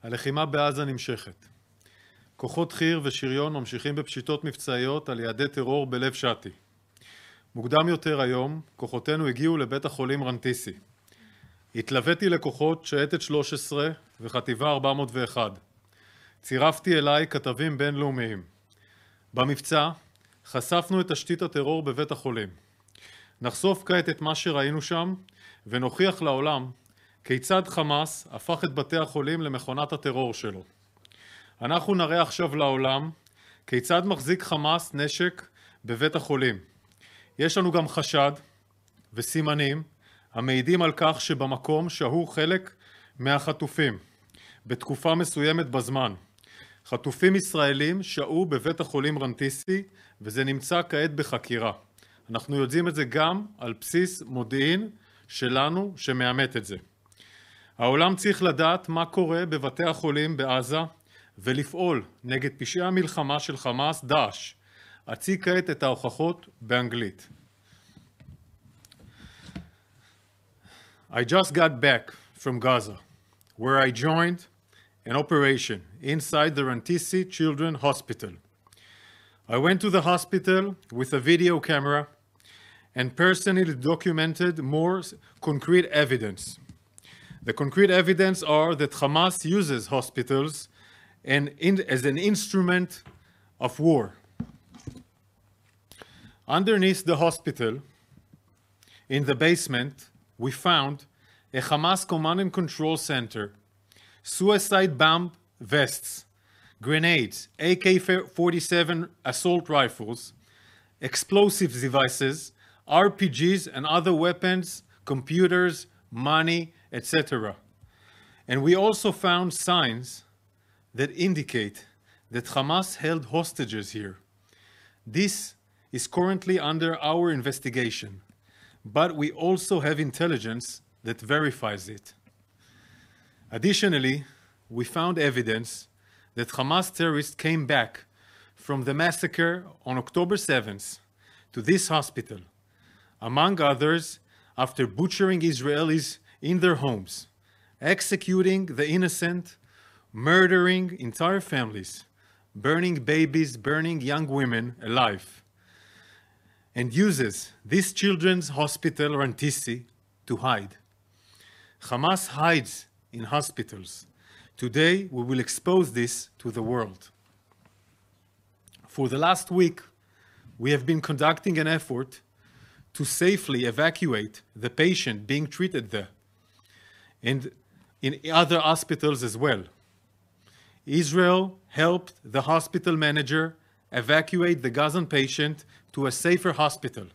הלחימה בעזה נמשכת. כוחות חי"ר ושריון ממשיכים בפשיטות מבצעיות על יעדי טרור בלב שתי. מוקדם יותר היום, כוחותינו הגיעו לבית החולים רנטיסי. התלוויתי לכוחות שייטת 13 וחטיבה 401. צירפתי אליי כתבים בינלאומיים. במבצע חשפנו את תשתית הטרור בבית החולים. נחשוף כעת את מה שראינו שם ונוכיח לעולם כיצד חמאס הפך את בתי החולים למכונת הטרור שלו. אנחנו נראה עכשיו לעולם כיצד מחזיק חמאס נשק בבית החולים. יש לנו גם חשד וסימנים המעידים על כך שבמקום שהו חלק מהחטופים בתקופה מסוימת בזמן. חטופים ישראלים שהו בבית החולים רנטיסי וזה נמצא כעת בחקירה. אנחנו יודעים את זה גם על בסיס מודיעין שלנו שמאמת את זה. העולם צריך לדעת מה קורה בבתי החולים בעזה ולפעול נגד פשעי המלחמה של חמאס דאעש. אציג כעת את ההוכחות באנגלית. I just got back from Gaza, where I joined an operation inside the Rantisi Children's Hospital. I went to the hospital with a video camera and personally documented more concrete evidence. The concrete evidence are that Hamas uses hospitals as an instrument of war. Underneath the hospital, in the basement, we found a Hamas command and control center, suicide bomb vests, grenades, AK-47 assault rifles, explosive devices, RPGs and other weapons, computers, money, etc. And we also found signs that indicate that Hamas held hostages here. This is currently under our investigation, but we also have intelligence that verifies it. Additionally, we found evidence that Hamas terrorists came back from the massacre on October 7th to this hospital, among others, after butchering Israelis in their homes, executing the innocent, murdering entire families, burning babies, burning young women alive, and uses this children's hospital, Rantisi, to hide. Hamas hides in hospitals. Today, we will expose this to the world. For the last week, we have been conducting an effort to safely evacuate the patient being treated there and in other hospitals as well. Israel helped the hospital manager evacuate the Gazan patient to a safer hospital.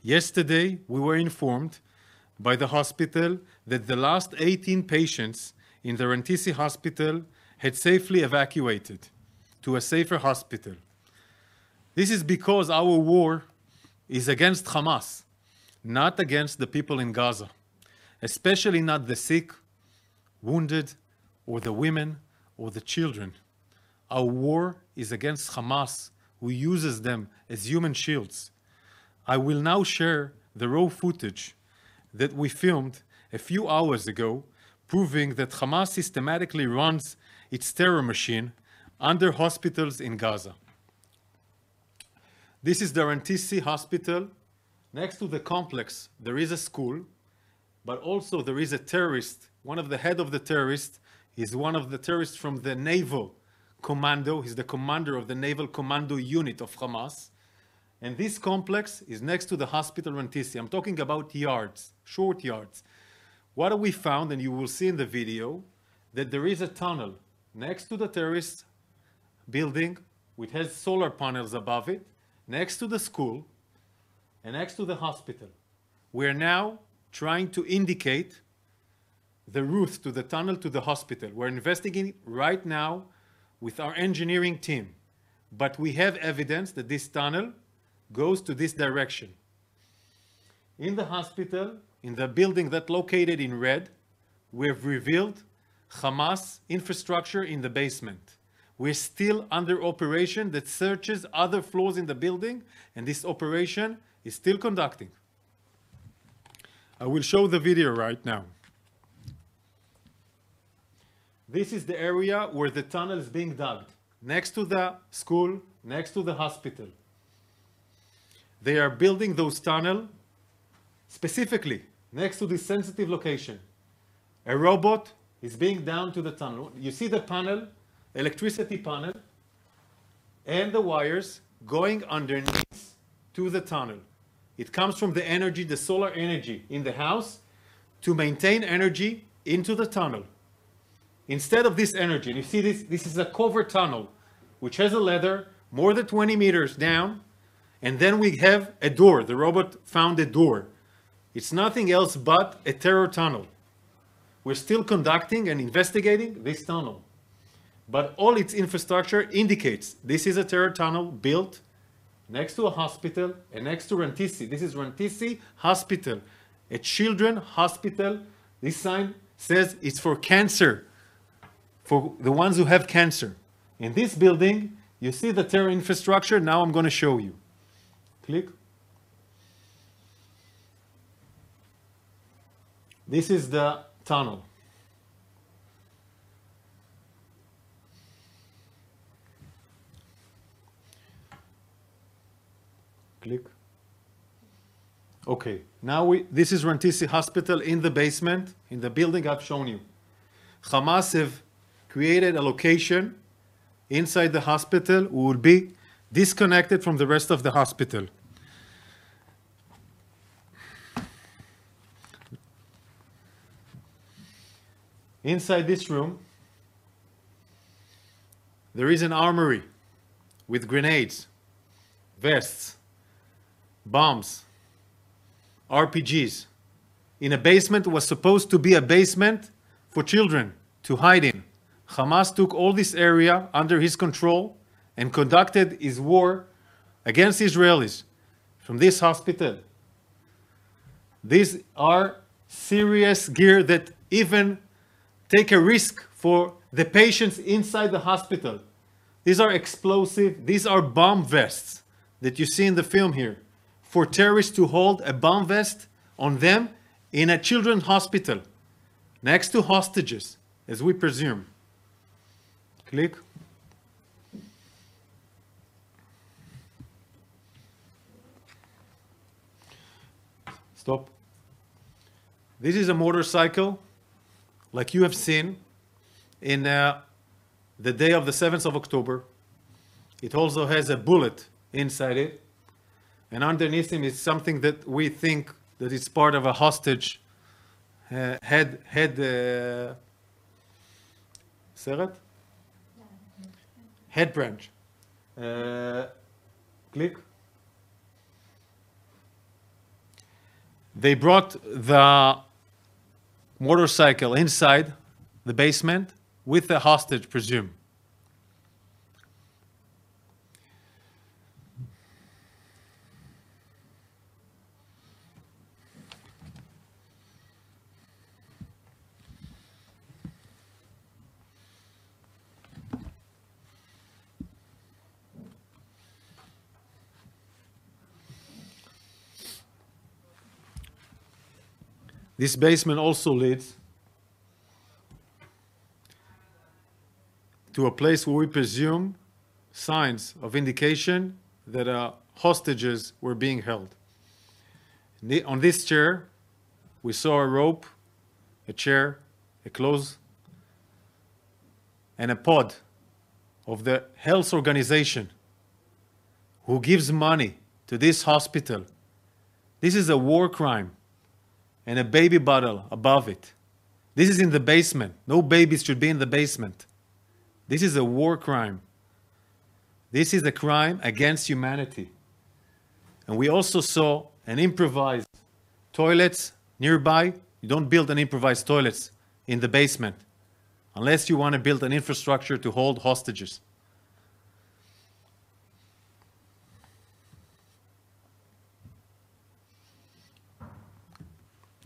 Yesterday, we were informed by the hospital that the last 18 patients in the Rantisi hospital had safely evacuated to a safer hospital. This is because our war is against Hamas, not against the people in Gaza, especially not the sick, wounded, or the women, or the children. Our war is against Hamas, who uses them as human shields. I will now share the raw footage that we filmed a few hours ago, proving that Hamas systematically runs its terror machine under hospitals in Gaza. This is the Rantisi hospital. Next to the complex, there is a school, but also there is a terrorist. One of the head of the terrorists is one of the terrorists from the naval commando. He's the commander of the naval commando unit of Hamas. And this complex is next to the hospital Rantisi. I'm talking about yards, short yards. What have we found, and you will see in the video, that there is a tunnel next to the terrorist building, which has solar panels above it, next to the school, and next to the hospital. We're now trying to indicate the route to the tunnel to the hospital. We're investigating right now with our engineering team, but we have evidence that this tunnel goes to this direction. In the hospital, in the building that's located in red, we have revealed Hamas infrastructure in the basement. We're still under operation that searches other floors in the building, and this operation is still conducting. I will show the video right now. This is the area where the tunnel is being dug, next to the school, next to the hospital. They are building those tunnels specifically next to this sensitive location. A robot is being down to the tunnel. You see the panel, electricity panel, and the wires going underneath to the tunnel. It comes from the energy, the solar energy in the house to maintain energy into the tunnel. Instead of this energy, and you see this is a covered tunnel, which has a ladder more than 20 meters down, and then we have a door. The robot found a door. It's nothing else but a terror tunnel. We're still conducting and investigating this tunnel. But all its infrastructure indicates this is a terror tunnel built next to a hospital and next to Rantisi. This is Rantisi Hospital, a children's hospital. This sign says it's for cancer, for the ones who have cancer. In this building, you see the terror infrastructure. Now I'm going to show you. Click. This is the tunnel. Click. Okay, now this is Rantisi Hospital in the basement, in the building I've shown you. Hamas have created a location inside the hospital who will be disconnected from the rest of the hospital. Inside this room, there is an armory with grenades, vests, bombs, RPGs. In a basement was supposed to be a basement for children to hide in. Hamas took all this area under his control and conducted his war against Israelis from this hospital. These are serious gear that even take a risk for the patients inside the hospital. These are explosive, these are bomb vests that you see in the film here, for terrorists to hold a bomb vest on them in a children's hospital, next to hostages, as we presume. Click. Stop. This is a motorcycle, like you have seen in the day of the 7th of October. It also has a bullet inside it. And underneath him is something that we think that it's part of a hostage head branch. Click. They brought the motorcycle inside the basement with the hostage, presume. This basement also leads to a place where we presume signs of indication that hostages were being held. On this chair, we saw a rope, a chair, a clothes, and a pod of the health organization who gives money to this hospital. This is a war crime. And a baby bottle above it. This is in the basement. No babies should be in the basement. This is a war crime. This is a crime against humanity. And we also saw an improvised toilets nearby. You don't build an improvised toilets in the basement unless you want to build an infrastructure to hold hostages.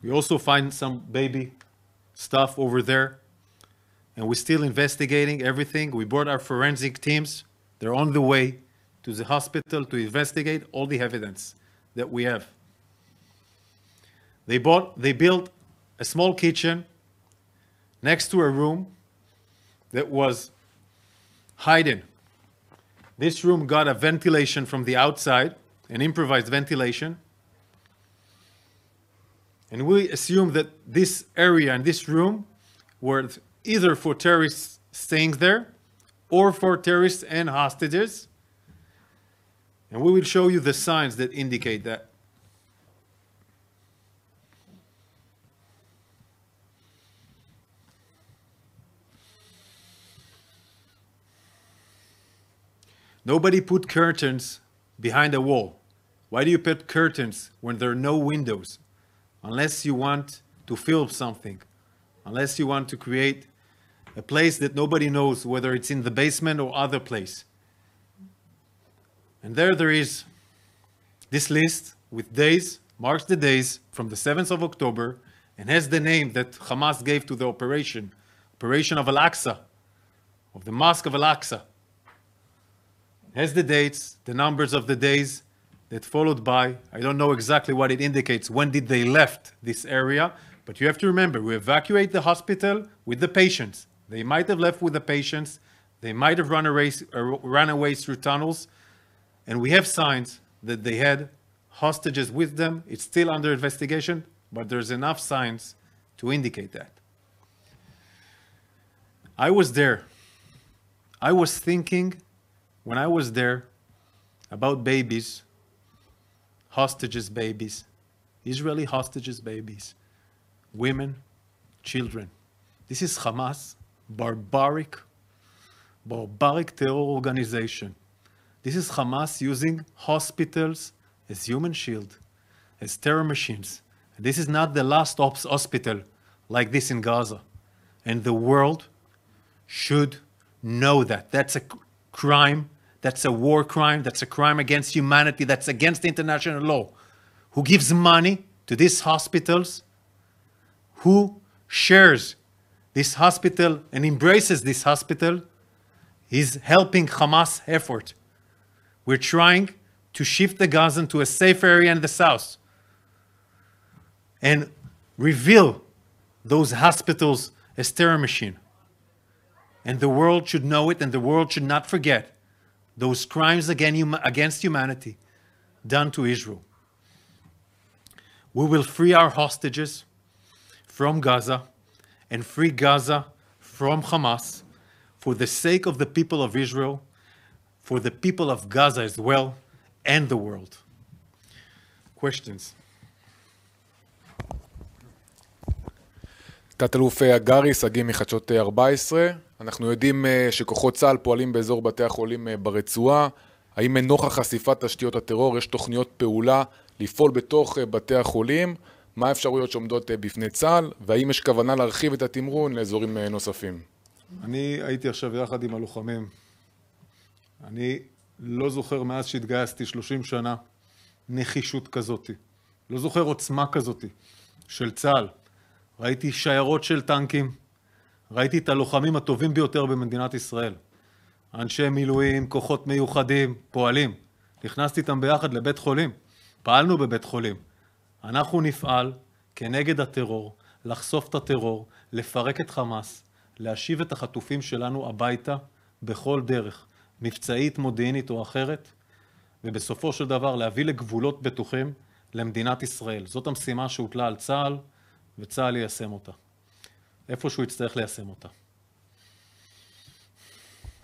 We also find some baby stuff over there, and we're still investigating everything. We brought our forensic teams. They're on the way to the hospital to investigate all the evidence that we have. They built a small kitchen next to a room that was hidden. This room got a ventilation from the outside, an improvised ventilation. And we assume that this area and this room were either for terrorists staying there or for terrorists and hostages. And we will show you the signs that indicate that. Nobody put curtains behind a wall. Why do you put curtains when there are no windows? Unless you want to film something, unless you want to create a place that nobody knows whether it's in the basement or other place. And there is this list with days, marks the days from the 7th of October, and has the name that Hamas gave to the operation of Al-Aqsa, of the Mosque of Al-Aqsa. Has the dates, the numbers of the days that followed by. I don't know exactly what it indicates. When did they left this area? But you have to remember, we evacuate the hospital with the patients. They might have left with the patients. They might have run away through tunnels. And we have signs that they had hostages with them. It's still under investigation, but there's enough signs to indicate that. I was there. I was thinking, when I was there, about babies, hostages babies, Israeli hostages babies, women, children. This is Hamas, barbaric terror organization. This is Hamas using hospitals as human shield, as terror machines. And this is not the last hospital like this in Gaza. And the world should know that. That's a crime. That's a war crime. That's a crime against humanity. That's against international law. Who gives money to these hospitals? Who shares this hospital and embraces this hospital is helping Hamas effort. We're trying to shift the Gazan to a safe area in the south and reveal those hospitals as terror machine. And the world should know it, and the world should not forget those crimes against humanity done to Israel. We will free our hostages from Gaza and free Gaza from Hamas for the sake of the people of Israel, for the people of Gaza as well, and the world. Questions? תת-אלוף הגרי, סגי מחדשות 14. אנחנו יודעים שכוחות צה"ל פועלים באזור בתי החולים ברצועה. האם נוכח חשיפת תשתיות הטרור יש תוכניות פעולה לפעול בתוך בתי החולים? מה האפשרויות שעומדות בפני צה"ל? והאם יש כוונה להרחיב את התמרון לאזורים נוספים? אני הייתי עכשיו יחד עם הלוחמים. אני לא זוכר מאז שהתגייסתי 30 שנה נחישות כזאת. לא זוכר עוצמה כזאת של צה"ל. ראיתי שיירות של טנקים. ראיתי את הלוחמים הטובים ביותר במדינת ישראל. אנשי מילואים, כוחות מיוחדים, פועלים. נכנסתי איתם ביחד לבית חולים. פעלנו בבית חולים. אנחנו נפעל כנגד הטרור, לחשוף את הטרור, לפרק את חמאס, להשיב את החטופים שלנו הביתה בכל דרך, מבצעית, מודיעינית או אחרת, ובסופו של דבר להביא לגבולות בטוחים למדינת ישראל. זאת המשימה שהוטלה על צה"ל, וצה"ל יישם אותה. איפה שהוא יצטרך ליישם אותה.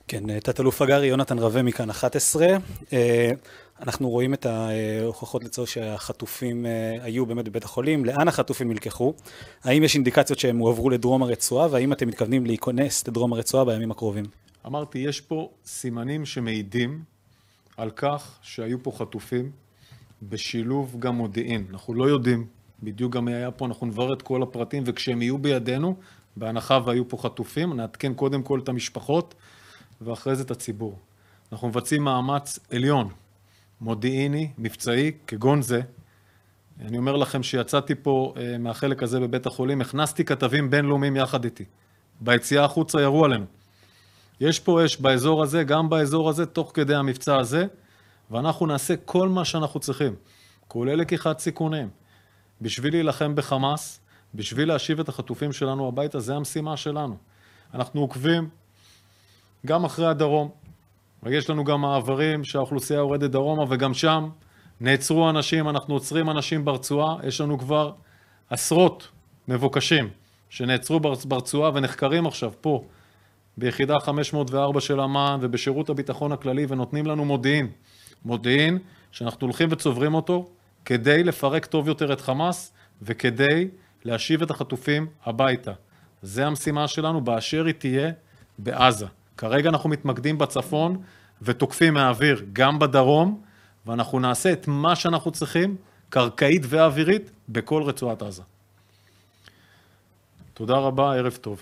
כן, תת-אלוף הגרי, יונתן רווה מכאן 11. אנחנו רואים את ההוכחות לצורך שהחטופים היו באמת בבית החולים. לאן החטופים נלקחו? האם יש אינדיקציות שהם הועברו לדרום הרצועה, והאם אתם מתכוונים להיכנס לדרום הרצועה בימים הקרובים? אמרתי, יש פה סימנים שמעידים על כך שהיו פה חטופים בשילוב גם מודיעין. אנחנו לא יודעים בדיוק גם מי היה פה, אנחנו נברר את כל הפרטים, וכשהם יהיו בידינו, בהנחה והיו פה חטופים, נעדכן קודם כל את המשפחות, ואחרי זה את הציבור. אנחנו מבצעים מאמץ עליון, מודיעיני, מבצעי, כגון זה. אני אומר לכם שיצאתי פה מהחלק הזה בבית החולים, הכנסתי כתבים בינלאומיים יחד איתי. ביציאה החוצה ירו עלינו. יש פה אש באזור הזה, גם באזור הזה, תוך כדי המבצע הזה, ואנחנו נעשה כל מה שאנחנו צריכים, כולל לקיחת סיכונים. בשביל להילחם בחמאס, בשביל להשיב את החטופים שלנו הביתה, זה המשימה שלנו. אנחנו עוקבים גם אחרי הדרום. יש לנו גם מעברים שהאוכלוסייה יורדת דרומה, וגם שם נעצרו אנשים, אנחנו עוצרים אנשים ברצועה, יש לנו כבר עשרות מבוקשים שנעצרו ברצועה ונחקרים עכשיו פה ביחידה 504 של אמ"ן ובשירות הביטחון הכללי, ונותנים לנו מודיעין שאנחנו הולכים וצוברים אותו כדי לפרק טוב יותר את חמאס וכדי להשיב את החטופים הביתה. זה המשימה שלנו באשר היא תהיה בעזה. כרגע אנחנו מתמקדים בצפון ותוקפים מהאוויר גם בדרום, ואנחנו נעשה את מה שאנחנו צריכים, קרקעית ואווירית, בכל רצועת עזה. תודה רבה, ערב טוב.